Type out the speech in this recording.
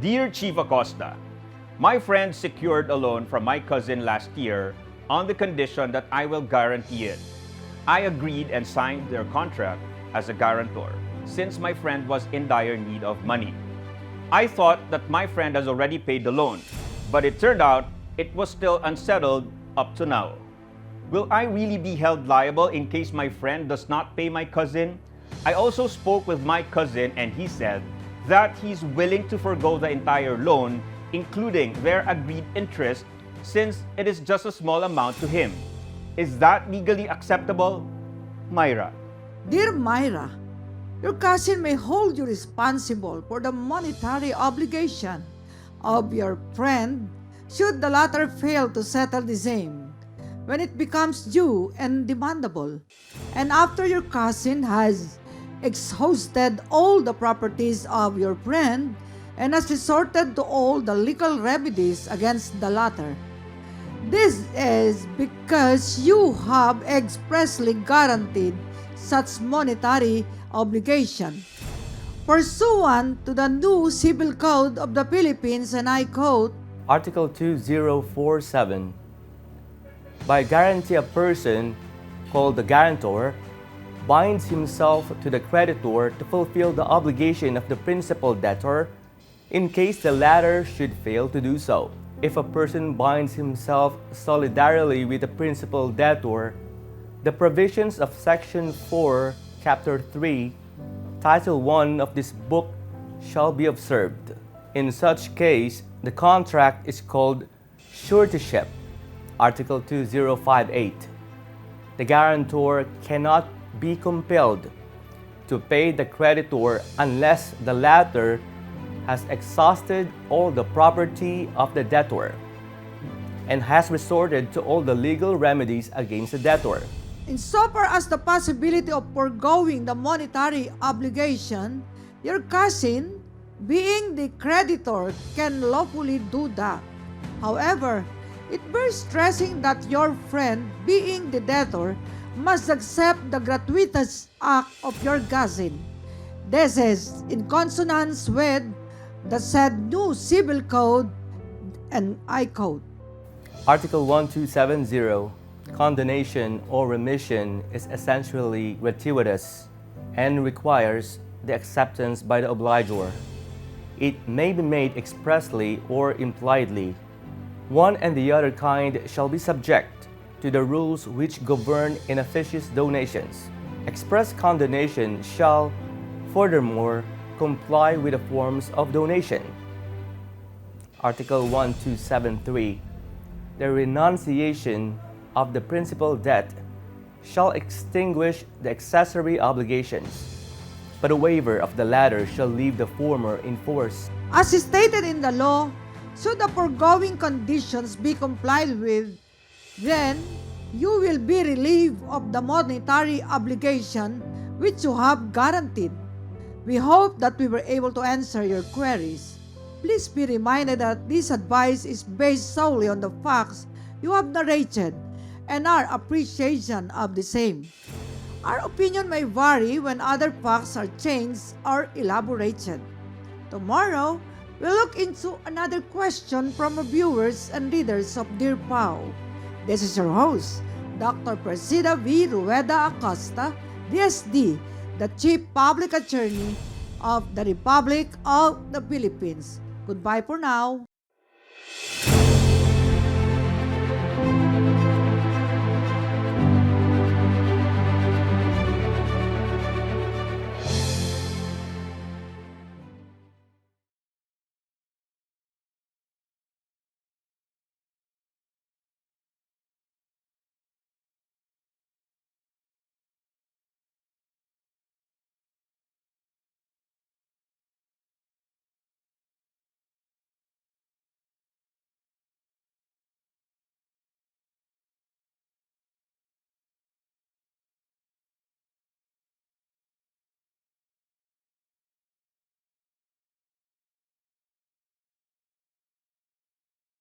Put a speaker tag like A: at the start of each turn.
A: Dear Chief Acosta, my friend secured a loan from my cousin last year on the condition that I will guarantee it. I agreed and signed their contract as a guarantor since my friend was in dire need of money. I thought that my friend has already paid the loan, but it turned out it was still unsettled up to now. Will I really be held liable in case my friend does not pay my cousin? I also spoke with my cousin and he said that he's willing to forgo the entire loan, including their agreed interest, since it is just a small amount to him. Is that legally acceptable? Myrra.
B: Dear Myrra, your cousin may hold you responsible for the monetary obligation of your friend should the latter fail to settle the same when it becomes due and demandable, and after your cousin has exhausted all the properties of your friend and has resorted to all the legal remedies against the latter. This is because you have expressly guaranteed such monetary obligation. Pursuant to the new Civil Code of the Philippines, and I quote,
C: Article 2047. By guarantee, a person called the guarantor binds himself to the creditor to fulfill the obligation of the principal debtor in case the latter should fail to do so. If a person binds himself solidarily with the principal debtor, the provisions of Section 4, Chapter 3, Title 1 of this book shall be observed. In such case, the contract is called suretyship, Article 2058. The guarantor cannot be compelled to pay the creditor unless the latter has exhausted all the property of the debtor and has resorted to all the legal remedies against the debtor.
B: insofar as the possibility of foregoing the monetary obligation, your cousin, being the creditor, can lawfully do that. However, it bears stressing that your friend, being the debtor, must accept the gratuitous act of your cousin. This is in consonance with the said new Civil Code, and I quote,
C: Article 1270. Condonation or remission is essentially gratuitous and requires the acceptance by the obligor. It may be made expressly or impliedly. One and the other kind shall be subject to the rules which govern inefficacious donations. Express condonation shall, furthermore, comply with the forms of donation. Article 1273. The renunciation of the principal debt shall extinguish the accessory obligations, but a waiver of the latter shall leave the former in force.
B: as stated in the law, should the foregoing conditions be complied with, then you will be relieved of the monetary obligation which you have guaranteed. We hope that we were able to answer your queries. Please be reminded that this advice is based solely on the facts you have narrated and our appreciation of the same. Our opinion may vary when other facts are changed or elaborated. Tomorrow, we'll look into another question from our viewers and readers of Dear PAO. This is your host, Dr. Presida V. Rueda Acosta, DSD, the Chief Public Attorney of the Republic of the Philippines. Goodbye for now.